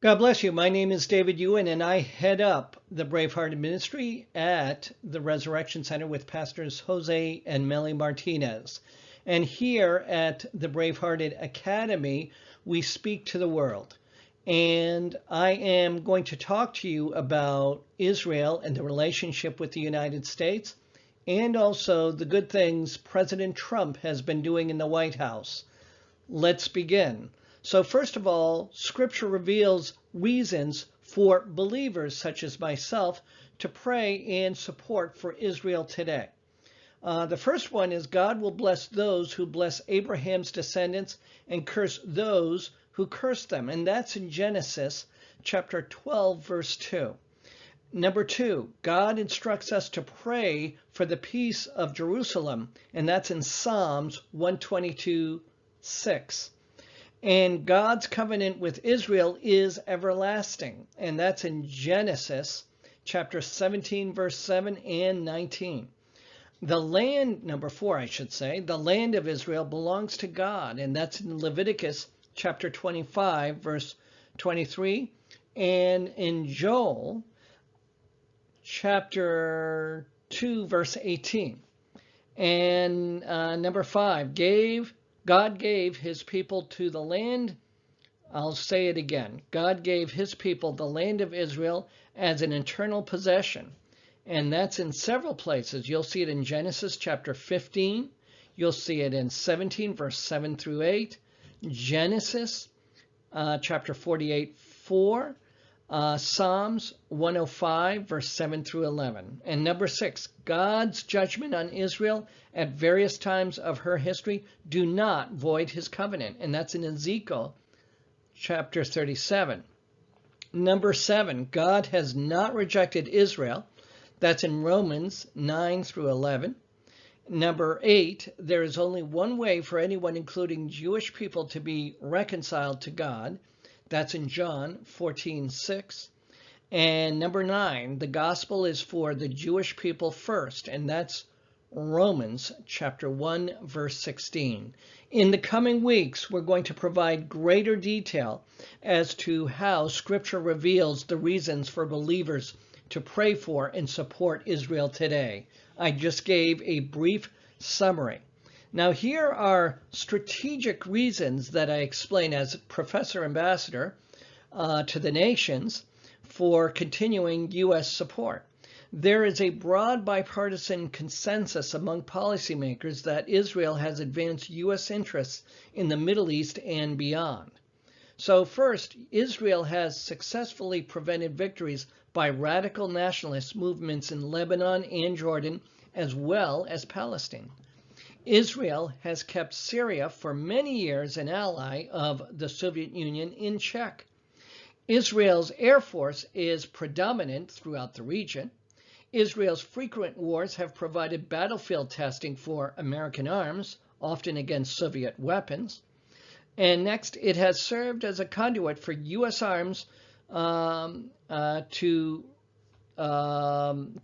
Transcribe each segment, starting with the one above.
God bless you. My name is David Ewan, and I head up the Bravehearted ministry at the Resurrection Center with Pastors Jose and Melly Martinez. And here at the Bravehearted Academy, we speak to the world. And I am going to talk to you about Israel and the relationship with the United States, and also the good things President Trump has been doing in the White House. Let's begin. So first of all, Scripture reveals reasons for believers such as myself to pray and support for Israel today. The first one is God will bless those who bless Abraham's descendants and curse those who curse them. And that's in Genesis chapter 12, verse 2. Number two, God instructs us to pray for the peace of Jerusalem, and that's in Psalms 122, 6. And God's covenant with Israel is everlasting, and that's in Genesis chapter 17, verse 7 and 19. The land, number four, I should say, the land of Israel belongs to God, and that's in Leviticus chapter 25, verse 23, and in Joel chapter 2, verse 18. And number five, God gave his people to the land. I'll say it again. God gave his people the land of Israel as an eternal possession. And that's in several places. You'll see it in Genesis chapter 15. You'll see it in 17, verse 7 through 8. Genesis chapter 48, 4. Psalms 105, verse 7 through 11. And number six, God's judgment on Israel at various times of her history do not void his covenant. And that's in Ezekiel chapter 37. Number seven, God has not rejected Israel. That's in Romans 9 through 11. Number eight, there is only one way for anyone, including Jewish people, to be reconciled to God. That's in John 14:6. And number nine, the gospel is for the Jewish people first, and that's Romans chapter 1, verse 16. In the coming weeks, we're going to provide greater detail as to how Scripture reveals the reasons for believers to pray for and support Israel today. I just gave a brief summary. Now, here are strategic reasons that I explain as Professor Ambassador to the nations for continuing U.S. support. There is a broad bipartisan consensus among policymakers that Israel has advanced U.S. interests in the Middle East and beyond. So first, Israel has successfully prevented victories by radical nationalist movements in Lebanon and Jordan, as well as Palestine. Israel has kept Syria for many years an ally of the Soviet Union in check. Israel's air force is predominant throughout the region. Israel's frequent wars have provided battlefield testing for American arms, often against Soviet weapons. And next, it has served as a conduit for U.S. arms to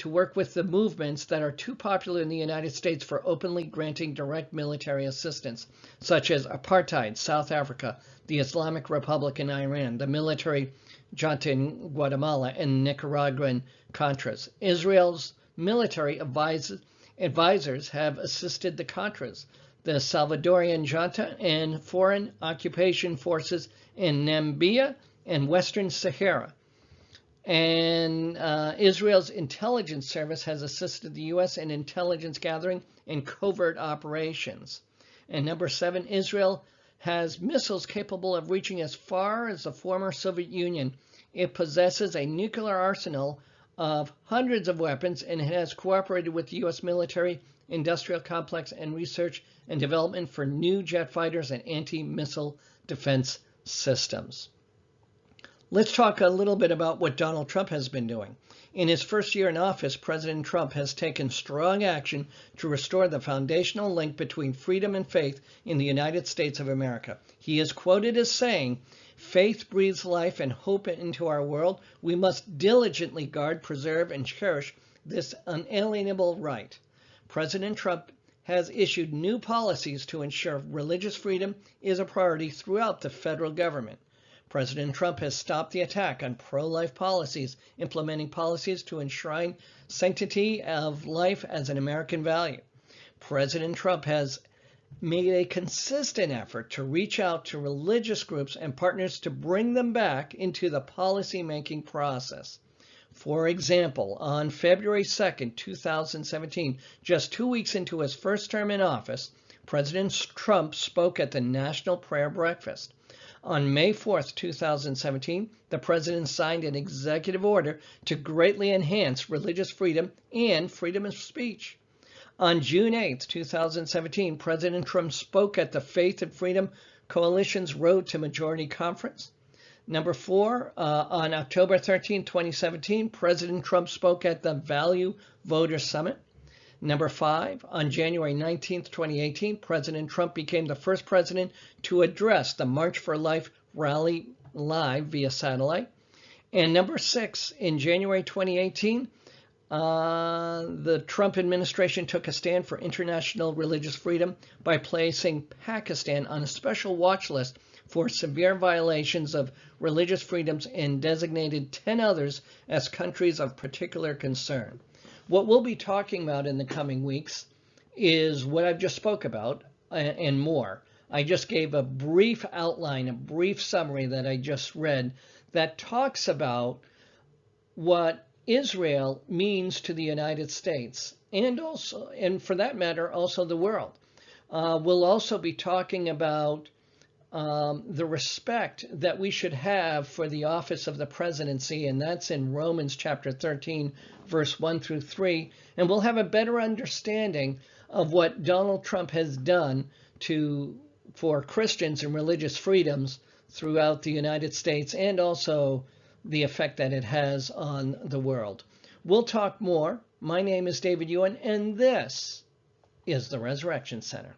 work with the movements that are too popular in the United States for openly granting direct military assistance, such as apartheid, South Africa, the Islamic Republic in Iran, the military junta in Guatemala, and Nicaraguan Contras. Israel's military advisors have assisted the Contras, the Salvadorian junta, and foreign occupation forces in Namibia and Western Sahara. And Israel's intelligence service has assisted the U.S. in intelligence gathering and covert operations. And number seven, Israel has missiles capable of reaching as far as the former Soviet Union. It possesses a nuclear arsenal of hundreds of weapons, and it has cooperated with the U.S. military, industrial complex, and research and development for new jet fighters and anti-missile defense systems. Let's talk a little bit about what Donald Trump has been doing. In his first year in office, President Trump has taken strong action to restore the foundational link between freedom and faith in the United States of America. He is quoted as saying, "Faith breathes life and hope into our world. We must diligently guard, preserve, and cherish this unalienable right." President Trump has issued new policies to ensure religious freedom is a priority throughout the federal government. President Trump has stopped the attack on pro-life policies, implementing policies to enshrine sanctity of life as an American value. President Trump has made a consistent effort to reach out to religious groups and partners to bring them back into the policy-making process. For example, on February 2nd, 2017, just 2 weeks into his first term in office, President Trump spoke at the National Prayer Breakfast. On May 4th, 2017, the president signed an executive order to greatly enhance religious freedom and freedom of speech. On June 8th, 2017, President Trump spoke at the Faith and Freedom Coalition's Road to Majority Conference. Number 4, on October 13, 2017, President Trump spoke at the Value Voter Summit. Number 5, on January 19, 2018, President Trump became the first president to address the March for Life rally live via satellite. And number 6, in January 2018, the Trump administration took a stand for international religious freedom by placing Pakistan on a special watch list for severe violations of religious freedoms and designated 10 others as countries of particular concern. What we'll be talking about in the coming weeks is what I've just spoke about and more. I just gave a brief outline, a brief summary that I just read that talks about what Israel means to the United States and also, and for that matter, also the world. We'll also be talking about the respect that we should have for the office of the presidency, and that's in Romans chapter 13, verse 1 through 3. And we'll have a better understanding of what Donald Trump has done for Christians and religious freedoms throughout the United States and also the effect that it has on the world. We'll talk more. My name is David Ewan, and this is the Resurrection Center.